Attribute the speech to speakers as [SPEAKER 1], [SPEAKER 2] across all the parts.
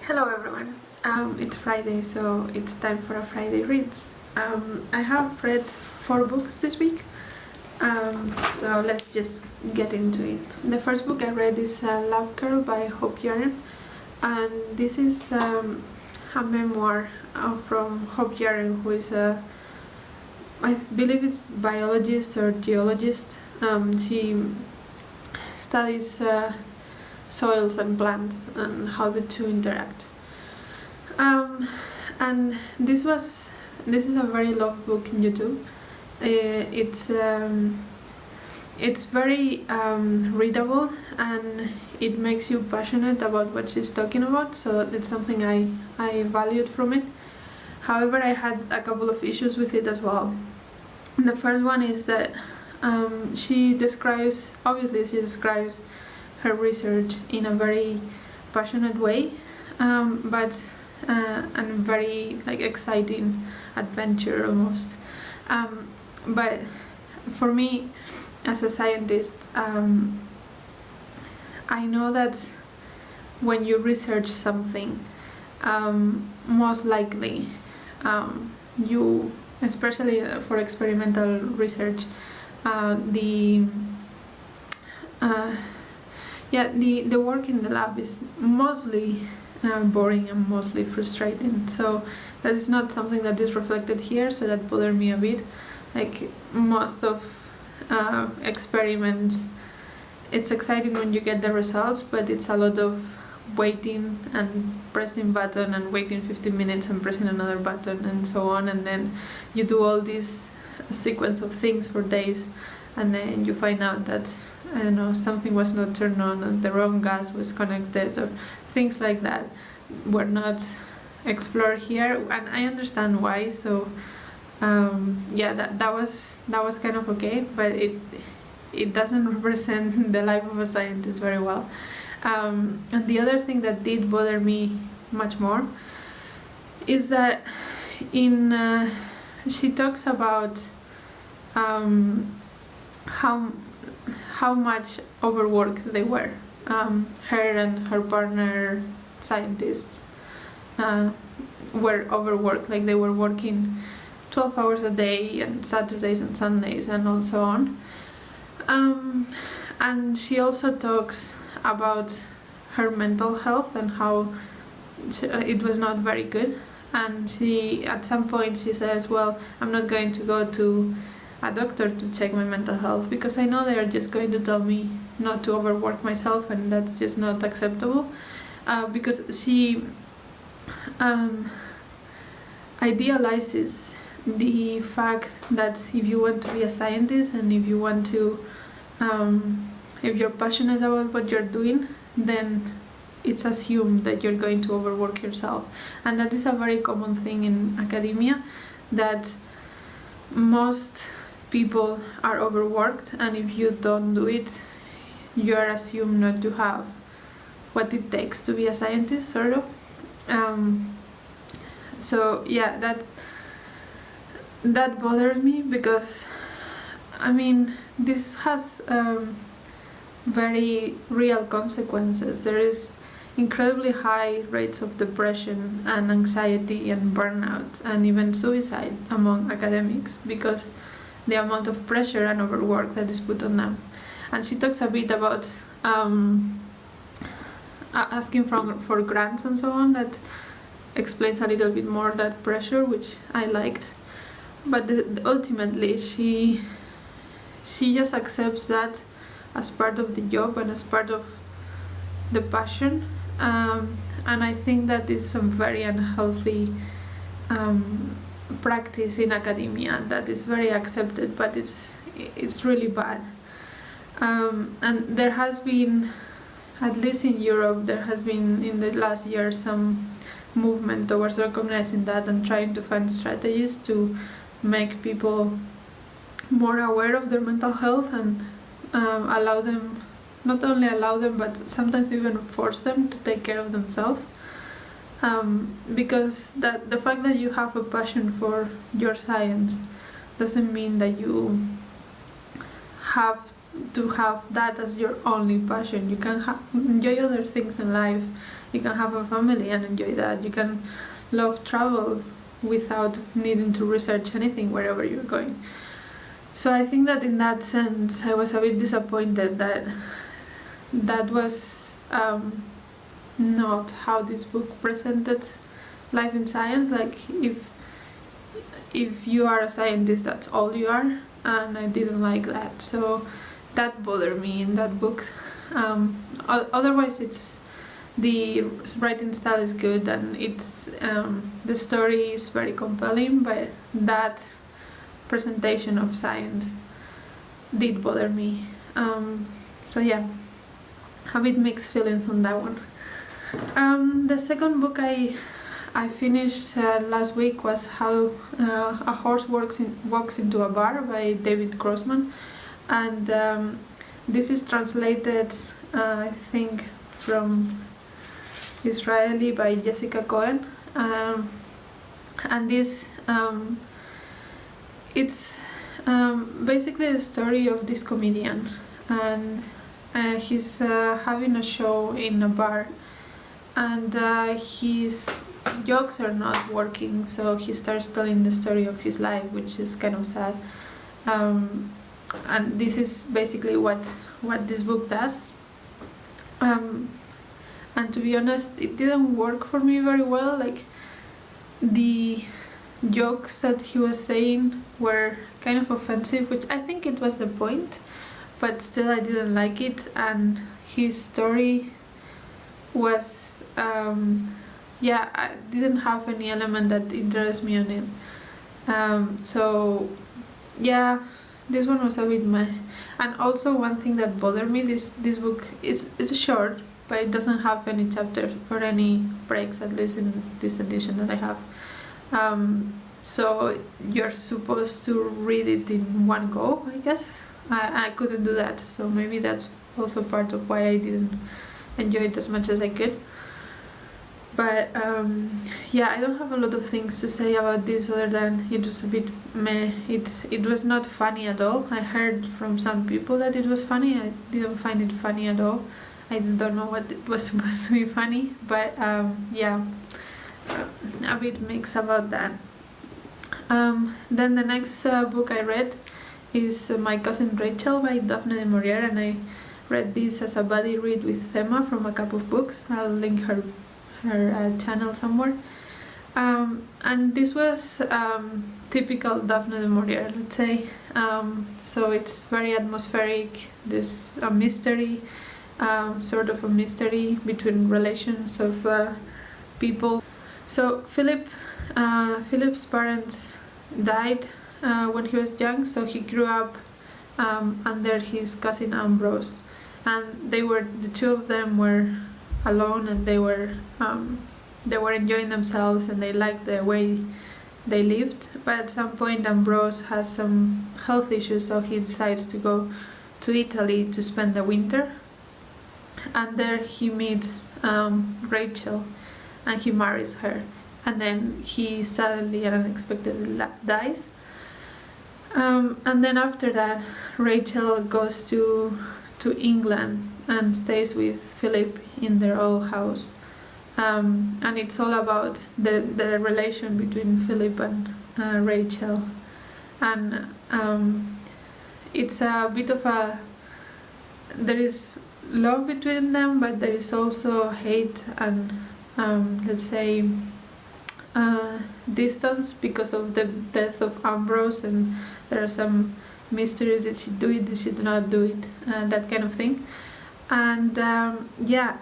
[SPEAKER 1] Hello everyone. It's Friday, so it's time for a Friday reads. I have read 4 books this week, so let's just get into it. The first book I read is Love Girl by Hope Jahren, and this is a memoir from Hope Jahren, who is I believe it's biologist or geologist. She studies soils and plants and how the two interact. And this is a very loved book in YouTube. It's very readable, and it makes you passionate about what she's talking about, so that's something I valued from it. However, I had a couple of issues with it as well. The first one is that she describes her research in a very passionate way, but and very exciting adventure almost. But for me, as a scientist, I know that when you research something, most likely you, especially for experimental research, the work in the lab is mostly boring and mostly frustrating. So that is not something that is reflected here, so that bothered me a bit. Like most of experiments, it's exciting when you get the results, but it's a lot of waiting and pressing button and waiting 15 minutes and pressing another button and so on, and then you do all this sequence of things for days, and then you find out that something was not turned on and the wrong gas was connected, or things like that were not explored here, and I understand why. So that was kind of okay, but it doesn't represent the life of a scientist very well. And the other thing that did bother me much more is that she talks about how much overworked they were. Her and her partner scientists were overworked, like they were working 12 hours a day and Saturdays and Sundays and all so on. And she also talks about her mental health and how it was not very good. And at some point she says, well, I'm not going to go to a doctor to check my mental health because I know they are just going to tell me not to overwork myself, and that's just not acceptable. Because she idealizes the fact that if you want to be a scientist and if you want to if you're passionate about what you're doing, then it's assumed that you're going to overwork yourself. And that is a very common thing in academia, that most people are overworked, and if you don't do it, you are assumed not to have what it takes to be a scientist, sort of. So yeah, that bothered me, because I mean, this has very real consequences. There is incredibly high rates of depression and anxiety and burnout and even suicide among academics because the amount of pressure and overwork that is put on them. And she talks a bit about asking for grants and so on. That explains a little bit more that pressure, which I liked. But ultimately she just accepts that as part of the job and as part of the passion, and I think that is a very unhealthy practice in academia that is very accepted, but it's really bad. And there has been, at least in Europe, there has been in the last year some movement towards recognizing that and trying to find strategies to make people more aware of their mental health and not only allow them, but sometimes even force them to take care of themselves. Because the fact that you have a passion for your science doesn't mean that you have to have that as your only passion. You can enjoy other things in life. You can have a family and enjoy that. You can love travel without needing to research anything wherever you're going. So I think that in that sense I was a bit disappointed that that was not how this book presented life in science. Like if you are a scientist, that's all you are, and I didn't like that. So that bothered me in that book. Otherwise, the writing style is good, and the story is very compelling, but that presentation of science did bother me. So yeah, a bit mixed feelings on that one. The second book I finished last week was How a Horse Walks into a Bar by David Grossman, and this is translated I think from Israeli by Jessica Cohen, and this it's basically the story of this comedian, and he's having a show in a bar, and his jokes are not working, so he starts telling the story of his life, which is kind of sad. And this is basically what this book does. And to be honest, it didn't work for me very well. Like, the jokes that he was saying were kind of offensive, which I think it was the point, but still I didn't like it. And his story was I didn't have any element that interests me on it. So yeah, this one was a bit meh. And also one thing that bothered me, this book it's short, but it doesn't have any chapters or any breaks, at least in this edition that I have. So you're supposed to read it in one go, I guess. I couldn't do that, so maybe that's also part of why I didn't enjoy it as much as I could. But yeah, I don't have a lot of things to say about this other than it was a bit meh. It was not funny at all. I heard from some people that it was funny. I didn't find it funny at all. I don't know what it was supposed to be funny, but yeah, a bit mixed about that. Then the next book I read is My Cousin Rachel by Daphne du Maurier, and I read this as a buddy read with Emma from A Cup of Books. I'll link her channel somewhere. And this was typical Daphne du Maurier, let's say. So it's very atmospheric. There's a mystery, sort of a mystery between relations of people. So Philip's parents died when he was young, so he grew up under his cousin Ambrose, and the two of them were alone, and they were enjoying themselves, and they liked the way they lived. But at some point Ambrose has some health issues, so he decides to go to Italy to spend the winter, and there he meets Rachel, and he marries her, and then he suddenly and unexpectedly dies. And then after that, Rachel goes to England and stays with Philip in their old house. And it's all about the relation between Philip and Rachel. And it's a bit of there is love between them, but there is also hate and let's say distance because of the death of Ambrose, and there are some mysteries. Did she do it? Did she not do it? That kind of thing. And yeah,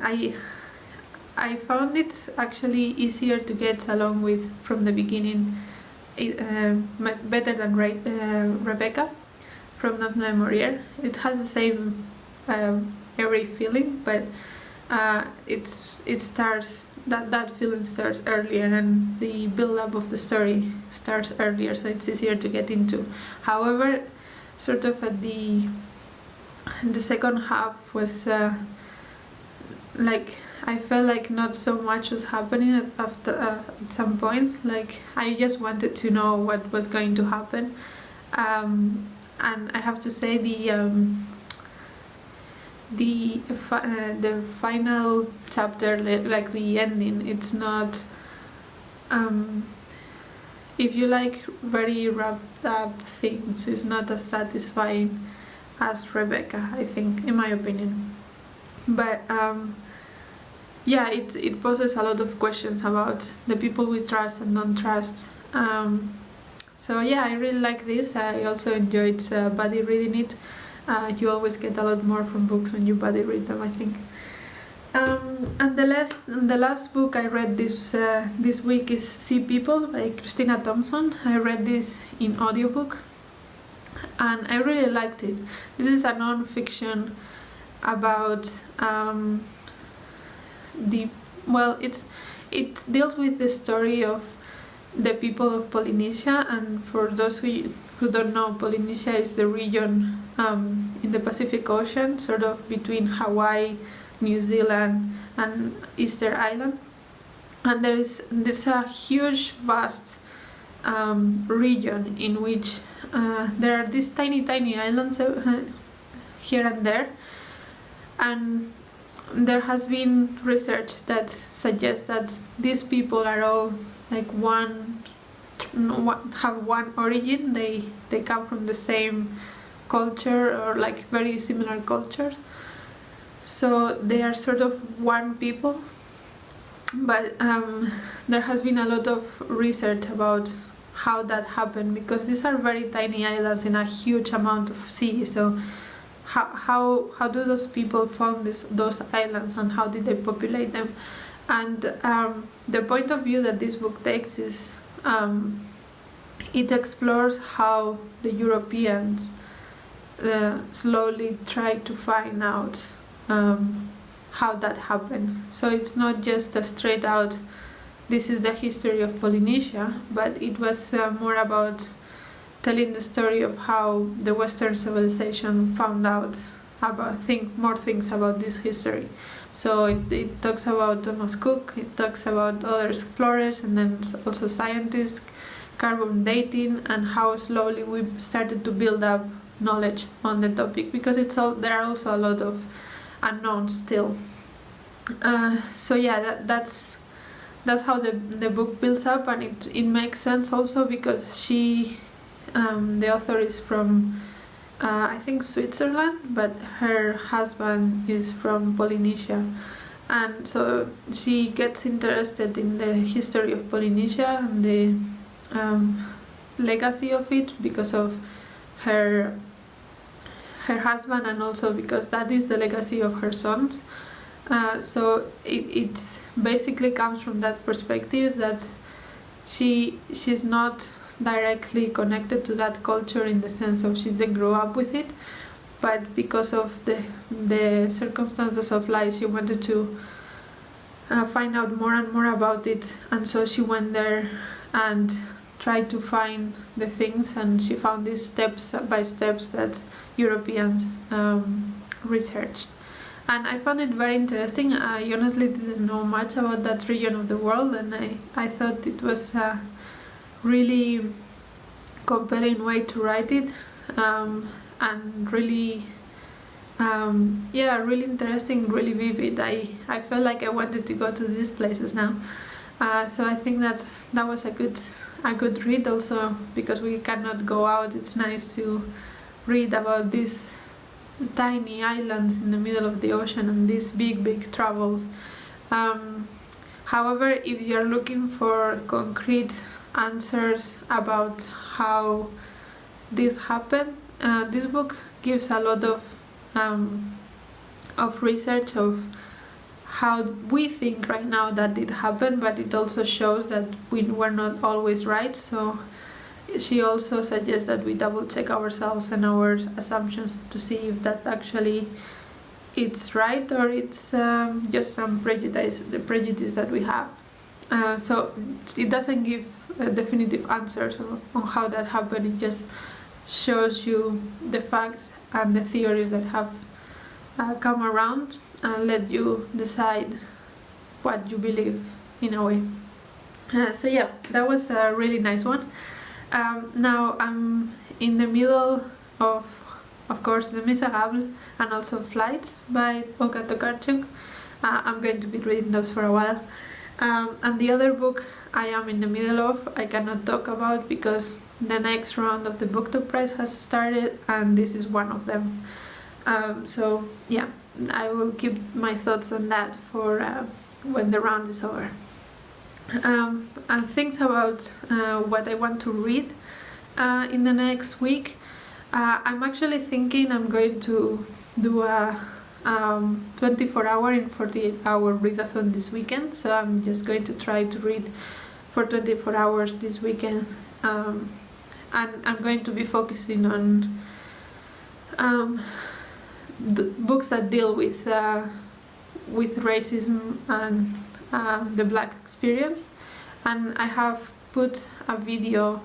[SPEAKER 1] I found it actually easier to get along with from the beginning, better than Rebecca from Daphne du Maurier. It has the same airy feeling, but it starts that feeling starts earlier, and the build-up of the story starts earlier, so it's easier to get into. However, sort of at the second half was like I felt like not so much was happening at some point. Like I just wanted to know what was going to happen, and I have to say the final chapter, like the ending, it's not. If you like very wrapped up things, it's not as satisfying as Rebecca, I think, in my opinion. But yeah, it poses a lot of questions about the people we trust and don't trust. So yeah, I really like this. I also enjoyed buddy reading it. You always get a lot more from books when you buddy read them, I think. And the last book I read this week is Sea People by Christina Thompson. I read this in audiobook, and I really liked it. This is a non-fiction about it deals with the story of the people of Polynesia. And for those who don't know, Polynesia is the region in the Pacific Ocean, sort of between Hawaii, New Zealand and Easter Island. And there's a huge, vast region in which there are these tiny islands here and there. And there has been research that suggests that these people are all like have one origin. They come from the same culture, or like very similar cultures. So they are sort of one people. But there has been a lot of research about how that happened, because these are very tiny islands in a huge amount of sea. So how do those people found those islands, and how did they populate them? And the point of view that this book takes is it explores how the Europeans slowly try to find out how that happened. So it's not just a straight out, this is the history of Polynesia, but it was more about telling the story of how the Western civilization found out about more things about this history. So it talks about Thomas Cook, it talks about other explorers, and then also scientists, carbon dating, and how slowly we started to build up knowledge on the topic, because there are also a lot of unknowns still. So yeah, that's how the book builds up, and it makes sense also because the author is from I think Switzerland, but her husband is from Polynesia, and so she gets interested in the history of Polynesia and the legacy of it because of her husband, and also because that is the legacy of her sons. So it basically comes from that perspective, that she's not directly connected to that culture in the sense of she didn't grow up with it, but because of the circumstances of life, she wanted to find out more and more about it, and so she went there and tried to find the things, and she found these steps by steps that Europeans researched. And I found it very interesting. I honestly didn't know much about that region of the world, and I thought it was really compelling way to write it, and really really interesting, really vivid. I felt like I wanted to go to these places now. So I think that was a good read also, because we cannot go out. It's nice to read about these tiny islands in the middle of the ocean and these big travels. However, if you're looking for concrete answers about how this happened, this book gives a lot of research of how we think right now that it happened, but it also shows that we were not always right. So she also suggests that we double check ourselves and our assumptions to see if that's actually it's right, or it's just some prejudice that we have. So it doesn't give definitive answers on how that happened. It just shows you the facts and the theories that have come around, and let you decide what you believe in a way. So yeah, that was a really nice one. Now I'm in the middle of of course, Les Miserables and also Flights by Olga Tokarczuk. I'm going to be reading those for a while. And the other book I am in the middle of, I cannot talk about because the next round of the BookTok Prize has started, and this is one of them. So yeah, I will keep my thoughts on that for when the round is over. And things about what I want to read in the next week. I'm actually thinking I'm going to do a 24-hour and 48-hour readathon this weekend, so I'm just going to try to read for 24 hours this weekend, and I'm going to be focusing on the books that deal with racism and the Black experience, and I have put a video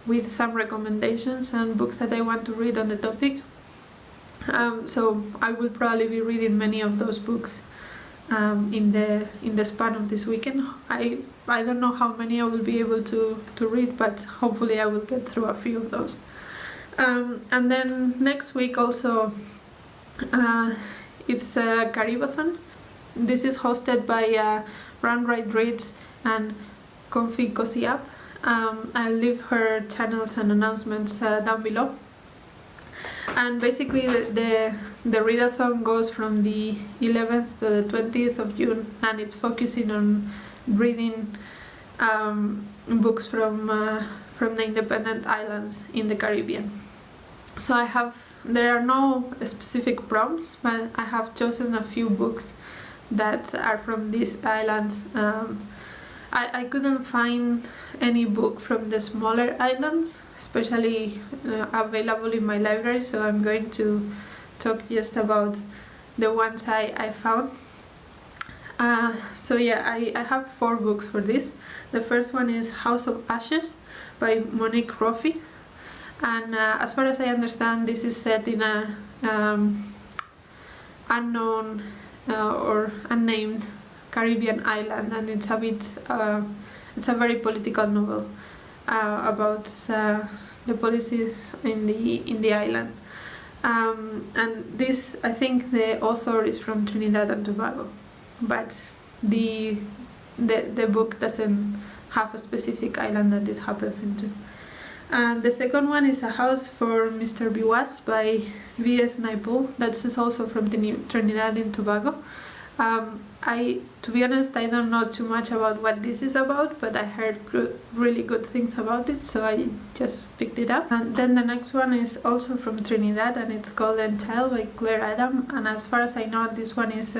[SPEAKER 1] with some recommendations and books that I want to read on the topic. So I will probably be reading many of those books in the span of this weekend. I don't know how many I will be able to read, but hopefully I will get through a few of those. And then next week also it's a Caribathon. This is hosted by Run Right Reads and Comfy Cozy Up. I'll leave her channels and announcements down below. And basically the readathon goes from the 11th to the 20th of June, and it's focusing on reading books from the independent islands in the Caribbean. So there are no specific prompts, but I have chosen a few books that are from these islands. I couldn't find any book from the smaller islands, especially available in my library, so I'm going to talk just about the ones I found. So yeah, I have 4 books for this. The first one is House of Ashes by Monique Roffey, and as far as I understand, this is set in a unknown or unnamed Caribbean island, and it's a very political novel about the policies in the island. And this, I think the author is from Trinidad and Tobago, but the book doesn't have a specific island that this happens into. And the second one is A House for Mr Biswas by V.S. Naipaul. That's also from Trinidad and Tobago. To be honest, I don't know too much about what this is about, but I heard really good things about it, so I just picked it up. And then the next one is also from Trinidad, and it's called Child by Claire Adam. And as far as I know, this one is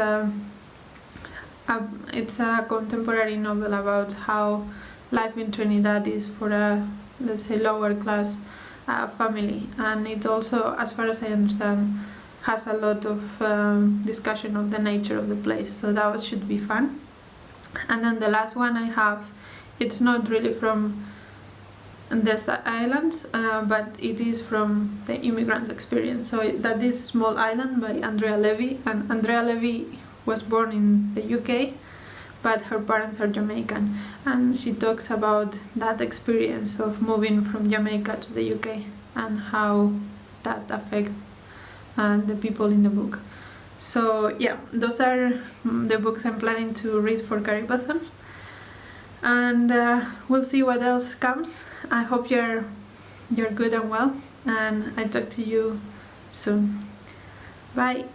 [SPEAKER 1] it's a contemporary novel about how life in Trinidad is for a, let's say, lower class family. And it also, as far as I understand, has a lot of discussion of the nature of the place, so that should be fun. And then the last one I have, it's not really from the islands, but it is from the immigrant experience. So that is Small Island by Andrea Levy, and Andrea Levy was born in the UK, but her parents are Jamaican, and she talks about that experience of moving from Jamaica to the UK and how that affects the people in the book. So yeah, those are the books I'm planning to read for Caribathon, and we'll see what else comes. I hope you're good and well, and I talk to you soon. Bye.